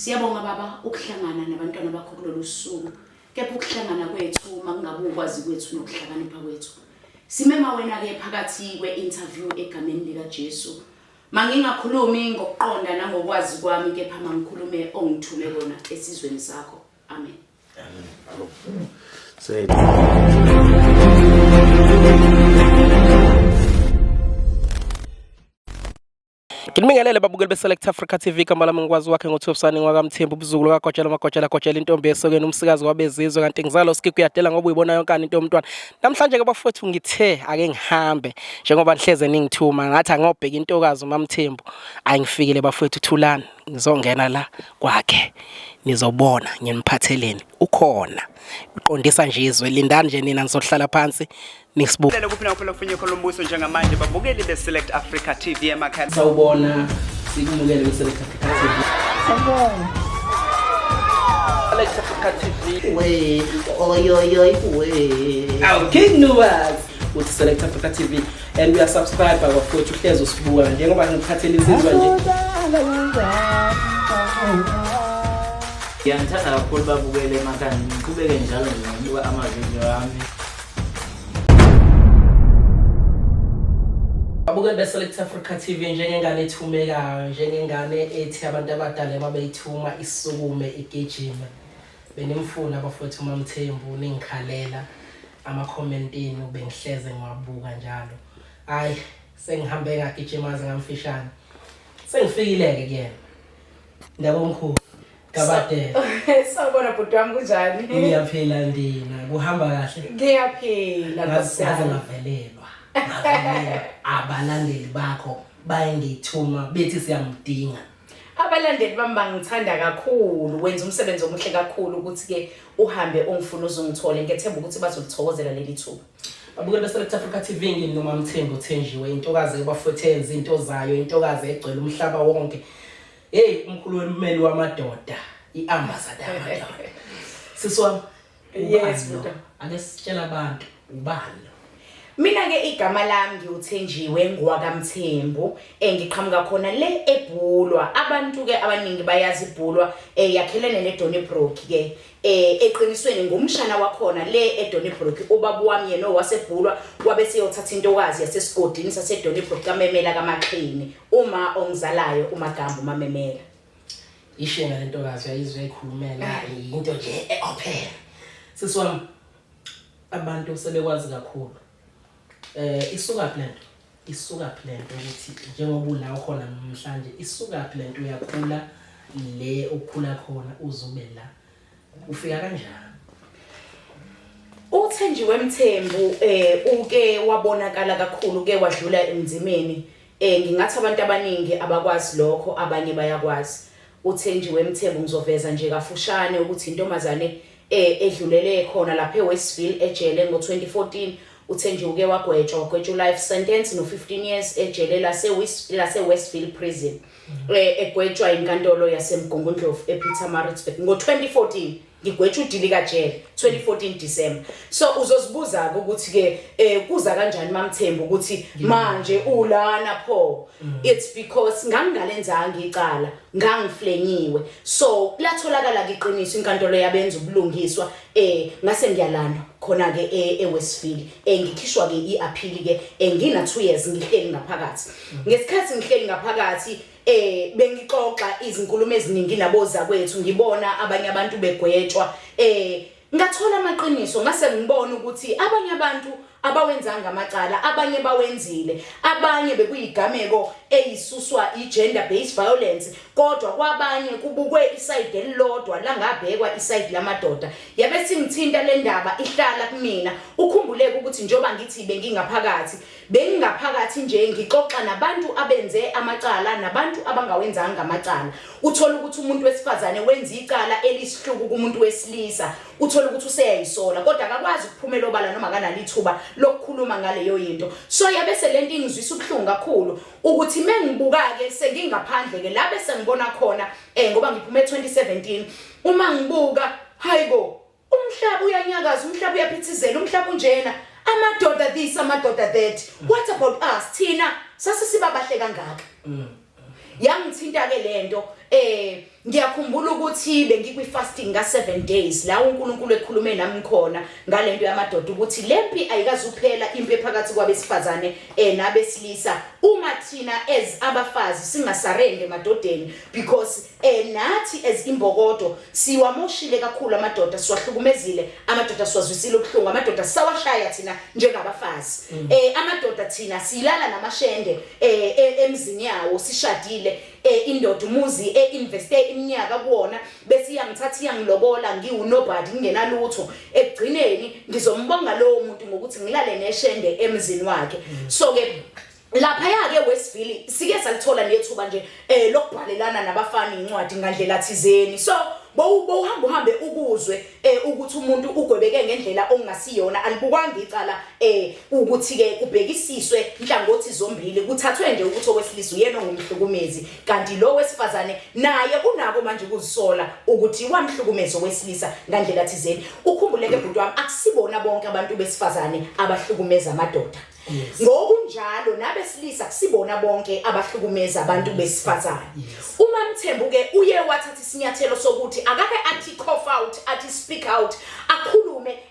Siyabonga baba ukuhlangana nabantwana bakho kulolu suku. Kepha ukuhlangana kwethu makungabe ukwazi kwethu nokuhlakanipha kwethu. Simema wena ke phakathi kwe-interview egameni lika Jesu. Mangingakhulumi ngokuqonda nangokwazi kwami kepha mangikhulume ongithume kona esizweni sakho. Amen. Amen. Say Ngibingelele babukeli beSelect Africa TV kamala mngikwazi wakhe ngoThobisani ngwakamthembu ubuzukulu kaGotshela maGotshela intombi esokeni umsikazi wabezizwe kanti ngizalo skiki uyadela ngoba uyibona yonkana into yomntwana namhlanje ke bafowethu ngithe ake ngihambe njengoba nihleze ningithuma ngathi angobheka intokazi uMamthembu ayingifikile bafowethu thulani ngizongena la kwakhe nizobona nginiphatheleni ukhona uqondisa nje izwe lindani nje nina nizohlala phansi nisibukele kuphina kufunye khona umbuso njengamanje babukeli beSelect Africa TV emakhaya sawubona sikumukele beSelect Africa TV Select Africa TV We, we. Our King Nuwas with Select Africa TV and we are subscribed by bafowethu uhlezi usibuka njengoba ngiphathele izizwe nje Ngiyangithanda kakhulu babukele emakhaya ngiqhubeke njalo ngibuka amavideo ami Babukeli beSelect Africa TV njengengane ethumekayo njengengane ethi abantu abadala mabeyithuma isukume igejime benimfuna bafowethu uMamthembu ningikhalela ama-comment enu bengihleze ngiwabuka njalo hayi sengihambe ngagijimaza ngamfishane sengifikile-ke kuyena ndabomkhulu kabadela Sawubona bhuti wami kunjani? ngiyaphila ndina kuhamba kahle Ngiyaphila ngaze ngavelelwa abalandeli bakho bayengithuma bethi siyamdinga Abalandeli bami bangithanda kakhulu wenza umsebenzi omuhle kakhulu ukuthi ke uhambe ongifuna uzongithola ngethemba ukuthi bazolithokozela leli thuba. Babukeli beSelect Africa TV nginoMamthembu Thenjiwe intokazi ebafowethu yenza into zayo intokazi egcwele umhlaba wonke hey umkhulu wemeli wamadoda iambassador yamadoda siswami Yes bhuti. ake sitshela abantu ubani Mina ke igama lami ngiuThenjiwe ngwakaMthembu ngiqhamuka khona le eBhulwa abantu ke abaningi bayazi iBhulwa yakhelene neDonnybrook ke eqinisweni ngumshana wakhona le eDonnybrook ubaba wami yena owaseBhulwa wabe seyothatha intokazi yasesigodini saseDonnybrook kaMemela kaMaqhini uma ongizalayo uMagambo uMamemela ishenga lentokazi uyayizwe ekhulumela into nje eopen siswami abantu sebekwazi kakhulu isuka plan ukuthi njengoba ula khona namhlanje isuka plan uyakhula le ukukhula khona uzube la ufika kanjani uThenjiwe Mthembu uke wabonakala kakhulu ke wadlula emzimeni ngingathi abantu abaningi abakwazi lokho abanye bayakwazi uThenjiwe Mthembu ngizoveza nje kafushane ukuthi intombazane edlulele khona lapha eWestville ejele ngo2014 uThenjiwe uke wagwetshwa life sentence no 15 years ejele lase-Westville prison egwetshwa inkantolo yaseMgungundlovu ePietermaritzburg ngo2014 ngigwetshwa udili kajele 2014 December so uzozibuza ukuthi ke kuza kanjani Mamthembu ukuthi manje ulana pho it's because ngangalenzanga icala ngangiflenyiwe so latholakala iqiniso inkantolo yabenza ubulungiswa ngase ngiyalandwa khona ke eWestville ngikhishwa ke iappeal ke ngina 2 years ngihleli ngaphakathi ngesikhathi ngihleli ngaphakathi bengixoxa izinkulumo eziningi naboza kwethu ngibona abanye abantu begwetshwa ngathola amaqiniso ngase ngibona ukuthi abanye abantu abawenzanga amacala abanye bawenzile abanye bekuyigameko eyisuswa igender based violence kodwa kwabanye kubukwe iside elilodwa la ngabhekwa iside lamadoda yabe singithinta le ndaba ihlala kumina ukhumbuleke ukuthi njoba ngithi bengingaphakathi nje ngixoxa nabantu abenze amacala nabantu abangawenzanga amacala uthola ukuthi umuntu wesifazane wenza icala elisihluku kumuntu wesilisa uthola ukuthi useyayisola kodwa akakwazi ukuphumela obala noma kanalithuba lokukhuluma ngaleyo yinto so yabese lento ingizwisa ubhlungu kakhulu ukuthi mengibuka ke sengingaphandle ke la bese ngibona khona ngoba ngiphume 2017 uma ngibuka hayibo umhlaba uyanyakaza umhlaba uyaphithizela umhlaba unjena amadoda this amadoda that what about us thina sasisiba bahle kangaka yangithinta ke lento ngiyakhumbula ukuthi bengikwi fasting nga 7 days la uNkulunkulu ekhulume nami khona ngalento yamadoda ukuthi lempi ayikazuphela impi phakathi kwabesifazane nabesilisa uma thina as abafazi singasarende emadodeni because nathi as imbokodo siwamoshile kakhulu amadoda siwahlukumezile amadoda siwazwisile ubuhlungu amadoda sawashaya thina njengabafazi amadoda thina silala namashende emzini yawo sishadile indoda umuzi investe iminyaka kuona bese iyangithatha iyangilobola ngiwunobody ngingenalutho egcineni ngizombonga lowo muntu ngokuthi ngilale neshende emzini wakhe so ke lapha yake Westville sike salithola nethuba nje lokubhalelana nabafana incwadi ngandlela thizeni so bowuhambe ukuzwe ukuthi umuntu ugwebeke ngendlela ongasiyona alibukwanga icala ukuthi ke kubhekisiswe inhlangothi zombili kuthathwe nje ukuthi owesilisa uyena ngumhlukumezi kanti lo wesifazane naye unako manje ukuzisola ukuthi wamhlukumeza owesilisa ngandlela thizeni ukhumbuleke bhuti wami akusibona bonke abantu besifazane abahlukumeza amadoda ngokunjalo nabesilisa kusibona bonke abahlukumeza abantu besifazane uma Mthembu ke uye wathatha isinyathelo sokuthi akake athi cough out athi speak out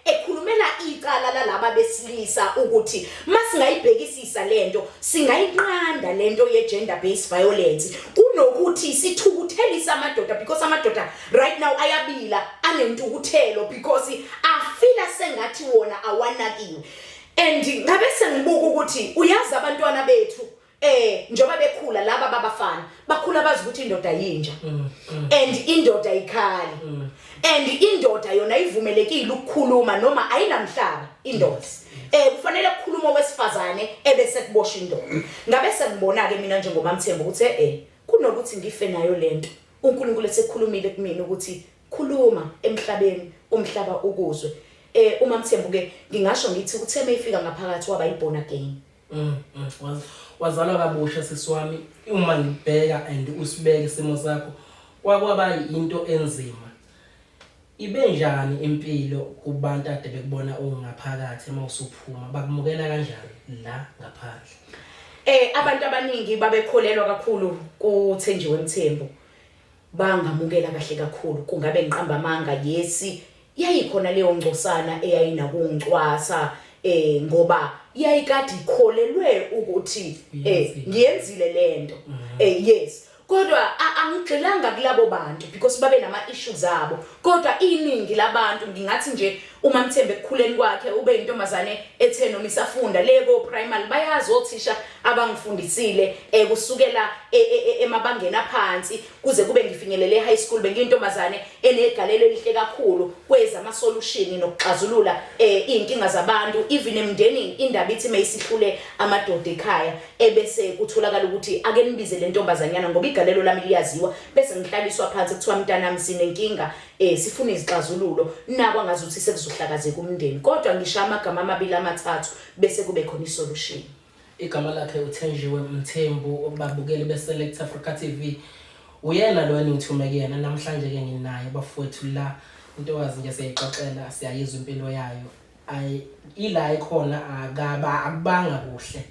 ekhulumela icala lalaba besilisa ukuthi masingayibhekisisa lento singayinqanda lento ye gender based violence kunokuthi sithukuthelisa amadoda because amadoda right now ayabila anentukuthelo because afila sengathi wona awanakiwe and ngabe sengibuka ukuthi uyazi abantwana bethu njoba bekhula laba babafana bakhula bazi ukuthi indoda yinja and indoda ikhali and indoda yona ivumelekile ukukhuluma noma ayinamhlaba indoda kufanele ukukhuluma wesifazane ebese kubosha indoda ngabe sengibona ke mina njengoba Mthembu ukuthi kunokuthi ngife nayo lento uNkulunkulu esekhulumile kumina ukuthi khuluma emhlabeni umhlaba ukuzwe uma Mthembu ke ngingasho ngithi utheme ifika ngaphakathi waba yibona again wazalwa kabusha sisiwami uma ngibheka and usibeke isimo sakho kwaba into enzima ibe njani impilo kubantu ade bekubona ungaphakathi uma usuphuma bakumukela kanjani la ngaphandle abantu abaningi babekholelwa kakhulu kuThenjiwe Mthembu bangamukela kahle kakhulu kungabe ngiqamba amanga yesi yayikhona leyo ngcosana eyayinakungcwasa ngoba yayikade ikholelwe ukuthi ngiyenzile lento yes kodwa angigxilanga kulabo bantu because babe nama issues zabo kodwa iningi labantu ngingathi nje uma Mthembu ekukhuleni kwakhe ube intombazane ethe noma isafunda leko primary bayazi othisha abangifundisile kusukela emabangeni aphansi kuze kube ngifinyelele high school bengiyintombazane enegalelo elihle kakhulu kweza ama solution nokuxazulula inkinga zabantu even emndenini indaba ithi mayisihlule amadoda ekhaya ebese kutholakala ukuthi ake nibize le ntombazanyana ngoba igalelo lami liyaziwa bese ngihlaliswa phansi kuthiwa mntanami sinenkinga sifuna izixazululo nakwa ngazuthi sekuzohlakazeka umndeni kodwa ngisho amagama amabili amathathu bese kube khona isolution igama lakhe uThenjiwe Mthembu babukeli beSelect Africa TV uyena lo engithumeke yena namhlanje ke nginayo bafowethu la intokazi nje siyixoxela siyayizwa impilo yayo ila ikhona akubanga kuhle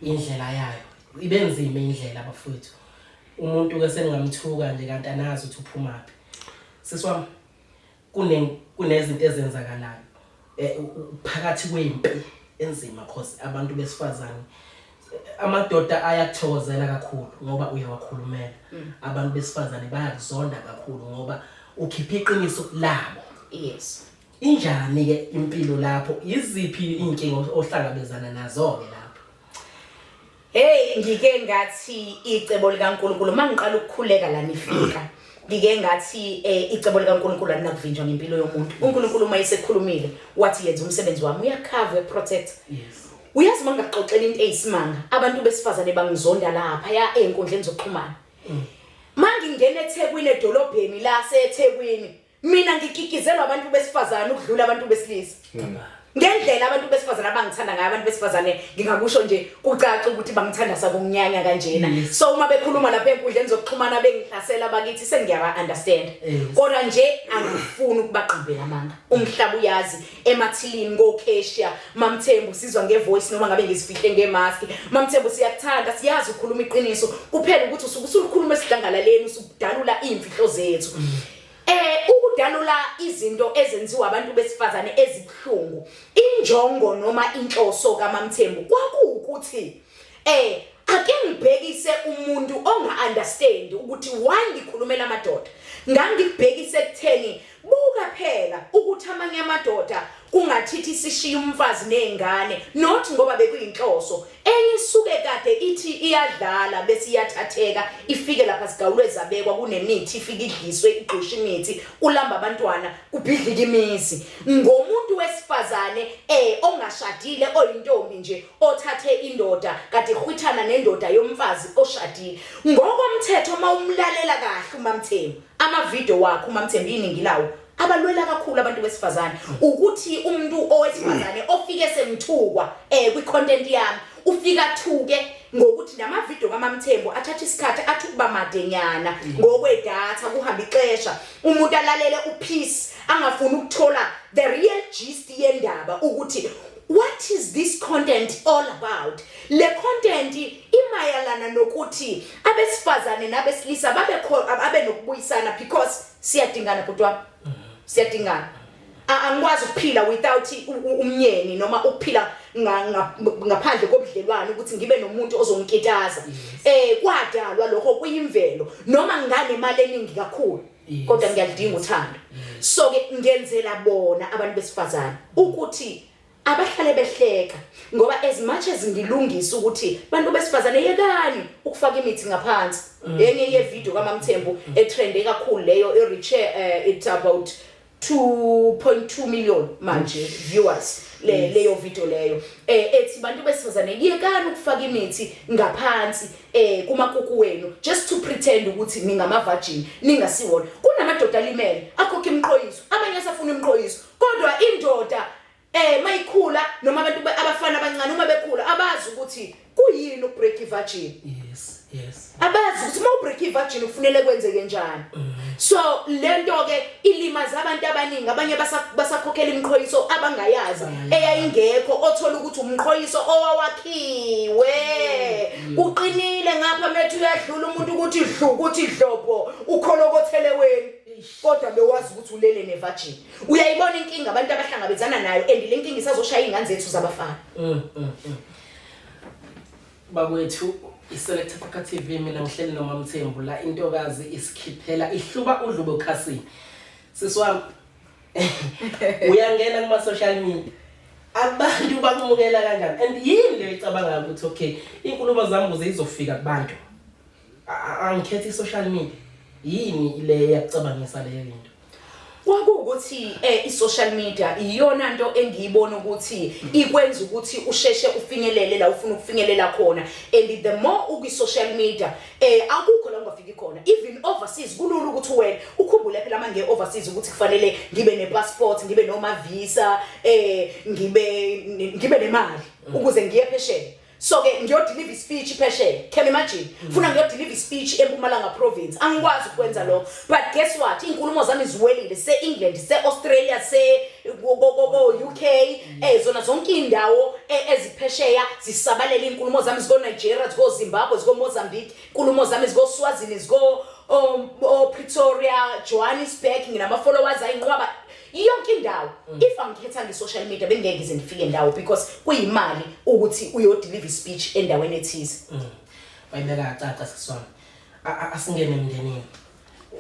indlela yayo ibenzime indlela bafowethu umuntu ke seningamthuka nje kanti anazi ukuthi uphumaphi siswami kunezinto ezenzakalayo phakathi kwempi enzima because abantu besifazane amadoda ayakuthokozela kakhulu ngoba uyawakhulumela abantu besifazane bayakuzonda kakhulu ngoba ukhipha iqiniso labo yes injani ke impilo lapho iziphi inkinga ohlangabezana nazo ke lapho ngike ngathi icebo likaNkulunkulu mangiqala ukukhuleka la nifika ngike ngathi icebo likaNkulunkulu alinakuvinjwa ngempilo yomuntu uNkulunkulu mayesekhulumile wathi yenza umsebenzi wami uyakhava protect yes uyazi mangaxoxela into eyisimanga abantu besifazane bangizonda lapha ya enkundleni zokuxhumana mangingena eThekwini edolobheni la seThekwini mina ngikikizelwa abantu besifazane ukudlula abantu besilisa ngendlela abantu besifazana abangithanda ngayo abantu besifazane ngingakusho nje kucaca ukuthi bangithanda sakumnyanya kanjena so uma bekhuluma lapha enkundleni zokuxhumana bengihlasela bakithi sengiya understand kodwa nje angifuni ukubaqambela amanga umhlaba uyazi emathilini ngoKesha Mamthembu sizwa ngevoice noma ngabe ngisifihle ngemask Mamthembu siyakuthanda siyazi ukukhuluma iqiniso kuphela ukuthi usukhuluma esidlangalaleni usukudalula imfihlo zethu ukudalula izinto ezenziwa abantu besifazane ezibhlungu injongo noma inhloso kaMamthembu kwakuukuthi ake ngibhekise umuntu onga-understand ukuthi why ngikhulumela amadoda ngangibhekise kutheni buka phela ukuthi amanye amadoda kungathithi sishiya umfazi nezingane not ngoba bekuyinhloso enye isuke kade ithi iyadlala bese iyathatheka ifike lapha sigawulwe zabekwa kunemithi ifike idliswe igqosha imithi ulamba abantwana kubhidlika imizi ngomuntu wesifazane ongashadile oyintombi nje othathe indoda kade khwithana nendoda yomfazi oshadile ngokomthetho mawumlalela kahle uMamthembu ama video wakhe uMamthembu iningi lawo abalwela kakhulu abantu besifazane ukuthi umuntu owesifazane ofike semthukwa kwi content yami ufika thuke ngokuthi nama video kaMamthembu athatha isikhathi athi kuba madenyana ngokwedatha kuhamba ixesha umuntu alalele upeace angafuni ukuthola the real gist yendaba ukuthi what is this content all about le content imayalana nokuthi abesifazane nabesilisa babe nokubuyisana because siyadingana kodwa siyadingana angikwazi ukuphila without umnyeni noma ukuphila ngaphandle kobudlelwano ukuthi ngibe nomuntu ozonkitaza kwadalwa lokho kuyimvelo noma ngane imali eningi kakhulu kodwa ngiyadinga uthando so ke ngenzela bona abantu besifazane ukuthi abahlale behleka ngoba as much as ngilungisa ukuthi bantu besifazane yekani ukufaka imithi ngaphansi yenye ye video kaMamthembu etrende kakhulu leyo reach it's about 2.2 million manje viewers leyo video leyo ethi bantu besifazane yekani ukufaka imithi ngaphansi kumakuku wenu just to pretend ukuthi ningama virgin ningasiwona kunamadoda alimele akhokha imqoyiso abanye asafuna imqoyiso kodwa indoda mayikhula noma abantu abafana abancane uma bekhula abazi ukuthi kuyini ukubreak virgin yes abazi ukuthi mawubreak virgin ufunele kwenzeke njani so lento ke ilimaza abantu abaningi abanye basakhokhela imqhoyiso abangayazi eyayingekho othola ukuthi umqhoyiso owawakhiwe uqinile ngapha methu uyadlula umuntu ukuthi idluku ukuthi idlopho ukholokothele wena kodwa bewazi ukuthi ulele nevirgin uyayibona inkinga abantu abahlangabezana nayo and le nkinga isazoshaya ingane zethu zabafana bakwethu iSelect Africa TV mina ngihleli noMamthembu la intokazi isikhiphela ihluba udlube ukhasini siswami uyangena kuma social media abantu bakumukela kanjani and yini le icabanga ukuthi okay inkulumo zami kuze izofika kubantu angikhethi social media yini le yakucabangisa leyo into kwakuukuthi i-social media iyona nto engiyibona ukuthi ikwenza ukuthi usheshe ufinyelele la ufuna ukufinyelela khona and the more ukwi-social media akukho la ungafiki khona even overseas kulula ukuthi wena ukhumbule phela manje overseas ukuthi kufanele ngibe nepassport ngibe noma visa ngibe nemali ukuze ngiye phesheya so ke ngiyodeliver speech phesheya can imagine ufuna ngiyodeliver speech eMpumalanga province angikwazi ukwenza lokho but guess what inkulumo zami ziwelile se-England se-Australia UK zona zonke indawo eziphesheya zisabalela inkulumo zami ziko Nigeria ziko Zimbabwe ziko Mozambique inkulumo zami ziko Swazini ziko Pretoria Johannesburg nginama followers ayinqwaba yonke indawo if angikhetha nge-social media bengeke ngize ngifike endawo because kuyimali ukuthi uyodeliver speech endaweni ethize bayibeka caca siswami asingene emndenini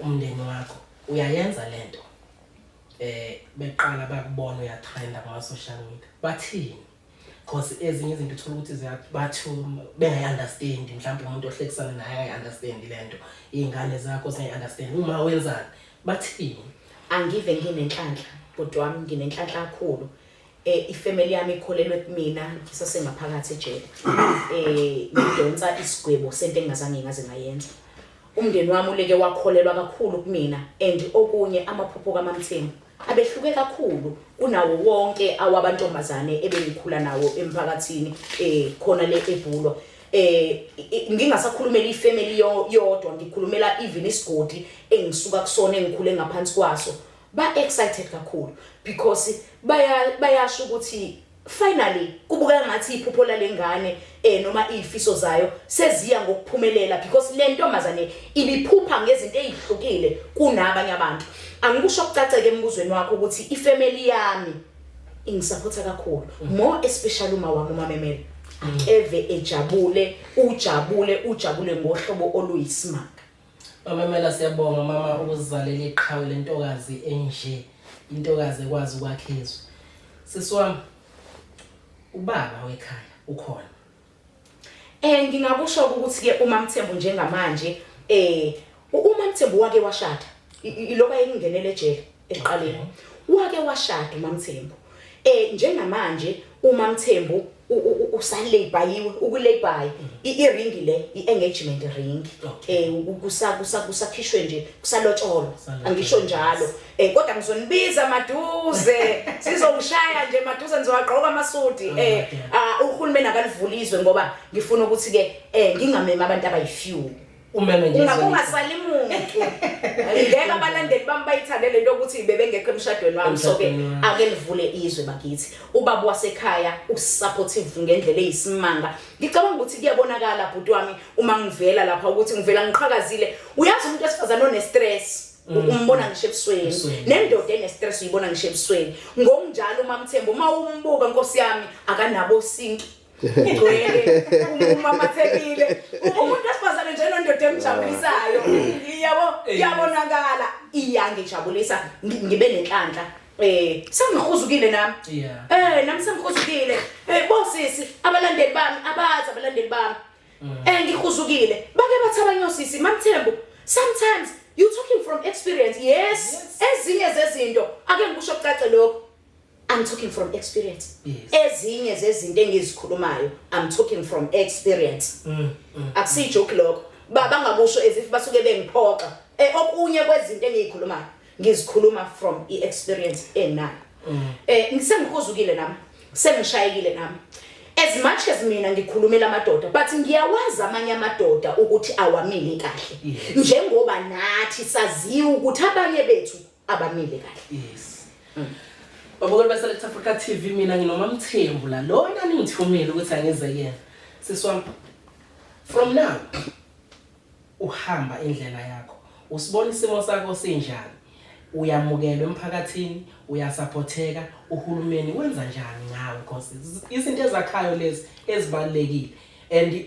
umndeni wakho uyayenza lento beqala bakubona uyatrenda kuma social media bathini because ezinye izinto uthola ukuthi bathu bengayi-understand mhlawumbe umuntu ohlekisana naye ayi-understand lento iy'ngane zakho zingayi-understand uma wenzani bathini angive nginenhlanhla kodwa wami nginenhlanhla kakhulu ifamily yami ikholelwe kumina ngisasengaphakathi ejele ngidonsa isigwebo sento engazange ngaze ngayenza umndeni wami uleke wakholelwa kakhulu kumina and okunye amaphupho kaMamthembu abehluke kakhulu kunawo wonke awabantombazane ebengikhula nawo emphakathini khona le eBhulwa. Ngingasakhulumela ifamily yodwa, ngikhulumela even isigodi engisuka kusona engikhule ngaphansi kwaso. Ba excited kakhulu because bayasho ukuthi finally kubukeka ngathi iphupho lalengane noma izifiso zayo seziya ngokuphumelela because le ntombazane ibiphupha ngezinto ezihlukile kunabanye abantu. Angikusho ukucaceke embuzweni wakho ukuthi ifamily yami ingisupporta kakhulu, more especially uma wami uMamemele akeve ujabule ngohlobo oluyisimanga. Mamemela siyabonga mama ukuzizalela iqhawe lentokazi enje, intokazi ekwazi ukwakhizwa. Sisiwami ubaba wekhaya ukhona. Ngingakusho ukuthi ke uMamthembu njengamanje uMamthembu wake washada. Ilokho ayingenele ejele eqaleni. Wake washada uMamthembu. Njengamanje uMamthembu usalabhayiwe ukulabhay iring le iengagement ring kusakhishwe nje kusalotsholo angisho njalo kodwa ngizonibiza maduze sizongishaya nje maduze ngizowagqoka amasudi uhulumeni akalivulizwe ngoba ngifuna ukuthi ke ngingamema abantu abayifew umeme nje ungasali umuntu ngeke abalandeli bami bayithandele into ukuthi bebengekho emshadweni wami so ke ake livule izwe bakithi. Ubaba wasekhaya usupportive ngendlela eyisimanga. Ngicabanga ukuthi kuyabonakala bhuti wami uma ngivela lapha ukuthi ngivela ngiqhakazile. Uyazi umuntu esifazana one stress umbona ngisho ebusweni, nendoda ene stress uyibona ngisho ebusweni. Ngokunjalo uMamthembu uma umbuka Nkosi yami akanabo sinki igcwele umamathekile umuntu esifazane nje nendoda emjabulisayo yabonakala iyangijabulisa ngibe nenhlanhla sengihuzukile nami nami sengihuzukile bosisi abalandeli bami abalandeli bami ngihuzukile bake bathi abanyosisi Mamthembu sometimes you talking from experience. Yes. Ezinye zezinto ake ngikusho ukucace lokho I'm talking from experience. Ezinye zezinto engizikhulumayo I'm talking from experience. Akusi joke lokho. Bangakusho as if basuke bengiphoqa. Okunye kwezinto engizikhulumayo ngizikhuluma from experience enayo. Ngisengihuzukile nami. Sengishayekile nami. As much as mina ngikhulumela amadoda but ngiyawazi amanye amadoda ukuthi awamile kahle. Njengoba nathi saziwa ukuthi abanye bethu abamile kahle. Yes. Babukeli beSelect Africa TV mina nginoMamthembu la lona ningithumile ukuthi angize yena. Siswami from now uhamba indlela yakho. Usibona isimo sakho sinjani? Uyamukelwa emphakathini, uyasupporteka, uhulumeni wenza njani ngawe because izinto ezakhayo lezi ezibalekile and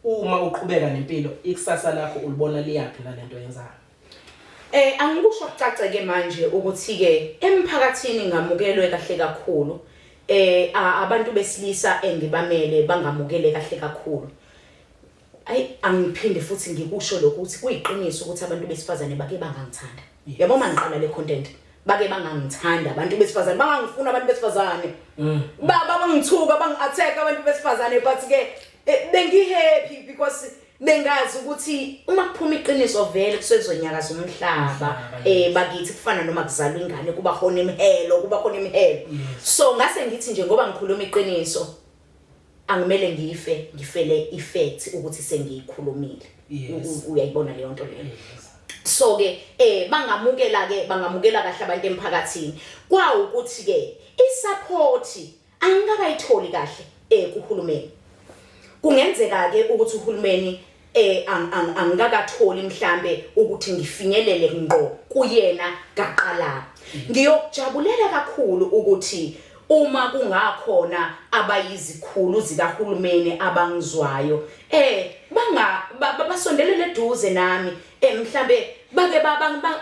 uma uqhubeka nempilo ikusasa lakho ulibona liyapi nalento yenzayo. Angikusho ukucaceke manje ukuthi ke emphakathini ngamukelwe kahle kakhulu. Abantu besilisa engibamele bangamukele kahle kakhulu. Angiphinde futhi ngikusho lokho ukuthi kuyiqiniso ukuthi abantu besifazane bake bangangithanda. Yabo mangiqala le content bake bangangithanda abantu besifazane bangangifuna abantu besifazane. Bangithuka bangi-attack abantu besifazane but ke bengi happy because bengazi ukuthi uma kuphuma iqiniso vele kusezonyakaza umhlaba bakithi kufana noma kuzalwa ingane kuba khona imihelo so ngase ngithi nje ngoba ngikhuluma iqiniso angimele ngifele effect ukuthi sengiyikhulumile. Uyayibona leyo nto leyo. So ke bangamukela kahle abantu emphakathini kwa ukuthi ke isupport angakayitholi kahle kuhulumeni. Kungenzeka ke ukuthi uhulumeni angakatholi mhlambe ukuthi ngifinyelele ngqo kuyena gaqala. Ngiyokujabulela kakhulu ukuthi uma kungakhona abayizikhulu zikahulumeni abangizwayo basondelele eduze nami mhlambe bake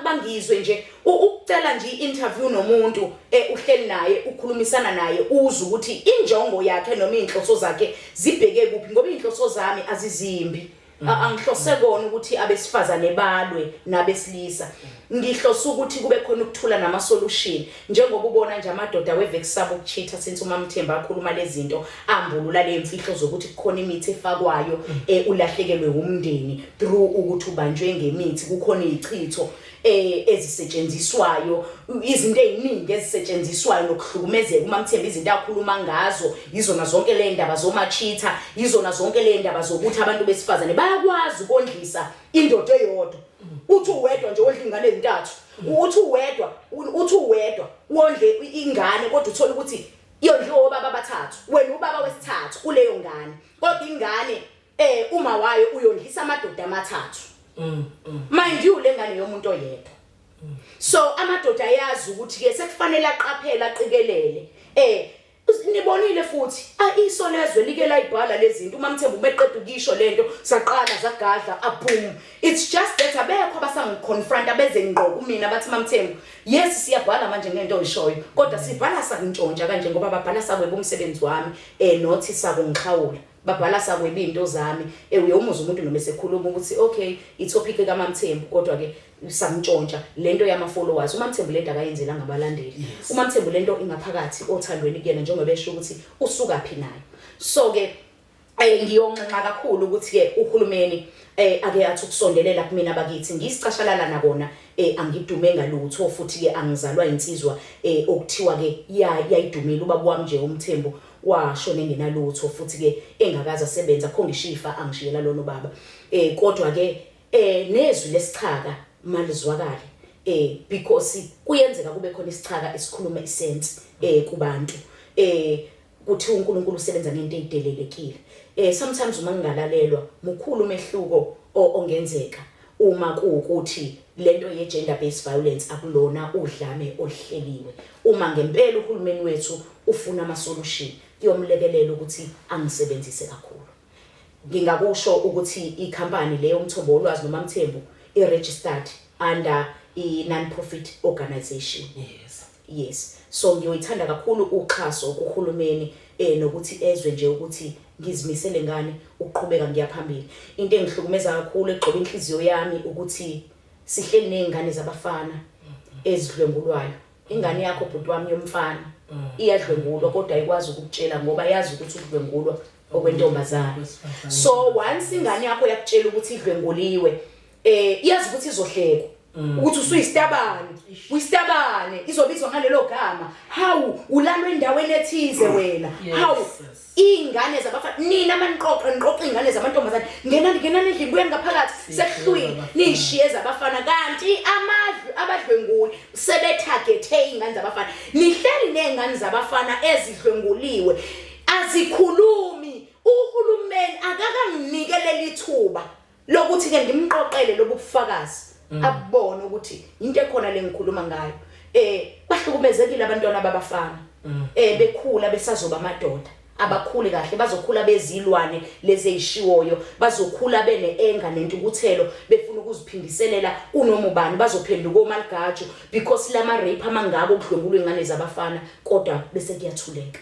bangizwe nje ukucela nje interview nomuntu uhleli naye ukhulumisana naye uza ukuthi injongo yakhe noma inhloso zakhe zibheke kuphi ngoba inhloso zami azizimbi. Angihlose kona ukuthi abesifazane balwe nabesilisa. Ngihlosa ukuthi kube khona ukuthula nama solution njengoba ubona nje amadoda wevexaba ukuchitha since uMamthembu akhuluma lezi zinto ambulula le mfihlo zokuthi kukhona imithi efakwayo ulahlekelwe umndeni through ukuthi ubanjwe ngemithi kukhona izichitho ezisetshenziswayo, izinto eziningi ezisetshenziswayo nokuhlukumezeka uMamthembu, izinto akhuluma ngazo izona zonke le ndaba zomachitha, izona zonke le ndaba zokuthi abantu besifazane bayakwazi ukondlisa indoda eyodwa. Uthi uwedwa nje odla ingane ezintathu, uthi uwedwa wondle ingane kodwa uthola ukuthi yondliwe obaba abathathu, wena ubaba wesithathu kuleyo ngane, kodwa ingane uma wayo uyondlisa amadoda amathathu. Mind you le ngane yomuntu oyedwa. So amadoda ayazi ukuthi ke sekufanele aqaphele aqikelele. Nibonile futhi iso lezwe like layibhala lezinto uMamthembu umeqeda ukisho lento saqala zagadla abhum. It's just that abekho abasangiconfront abeze ngqo kumina bathi Mamthembu yes siyabhala manje ngento oyishoyo kodwa sibhala sakuntshontsha kanje ngoba babhala sakweba umsebenzi wami nothi sakungikhawula babhala sakweba into zami uyumuza umuntu noma esekhuluma ukuthi okay itopic kaMamthembu kodwa ke samntshontsha lento yama followers uMamthembu lento akayenzela ngabalandeli uMamthembu lento ingaphakathi othandweni kuyena njengoba besho ukuthi usuka phi nayo. So ke ngiyonxenxa kakhulu ukuthi ke uhulumeni ake athi ukusondelela kumina bakithi ngisicashalala nakona angidume ngalutho futhi ke angizalwa insizwa okuthiwa ke yayidumile ubaba wami nje uMthembu washona engenalutho futhi ke engakaza sebenza khongishifa angishiyela lona baba kodwa ke nezwi lesichaka malizwakala because kuyenzeka kube khona isichaka esikhuluma isense kubantu kuthi uNkulunkulu usebenza ngento ezidelelekile. Sometimes uma ngingalalelwa mukhulu umehluko ongenzeka uma kuukuthi lento ye gender based violence akulona udlame ohleliwe. Uma ngempela uhulumeni wethu ufuna ama solution kuyomlekelela ukuthi angisebenzise kakhulu. Ngingakusho ukuthi ikhampani leyo uMthombo Wolwazi noMamthembu registered under a non-profit organization. Yes. So ngiyoyithanda kakhulu uxhaso kuhulumeni nokuthi ezwe nje ukuthi ngizimisele ngani ukuqhubeka ngiyaphambili. Into engihlukumeza kakhulu egcoba inhliziyo yami ukuthi sihleli nezingane zabafana ezidlwengulwayo. Ingane yakho bhuti wami yomfana iyadlwengulwa kodwa ayikwazi ukukutshela ngoba yazi ukuthi udlwengulwa okwentombazana. So once ingane yakho yakutshela ukuthi idlwenguliwe iyazi ukuthi izohlekwa ukuthi uyistabane izobizwa ngalelo gama how ulalwe endaweni ethize wena how ingane zabafana nina maniqoqa ingane zamantombazana ngenani endlini buye ngaphakathi sekuhlwini nishiye zabafana kanti abadlwenguli sebetargethe ingane zabafana nihleli nezingane zabafana ezidlwenguliwe azikhulumi uhulumeni akakanginikele lithuba lokuthi ke ngimqoqele lobufakazi abone ukuthi into ekhona lengikhuluma ngayo bahlukumezekile abantwana babafana bekhula besazoba amadoda abakhule kahle bazokhula bezilwane lezi ezishiwoyo bazokhula beneenga nentukuthelo befuna ukuziphindiselela kunoma ubani bazophenduka oMalgajo because lama rape amangako ukudlwengulwa ingane zabafana kodwa bese kuyathuleka.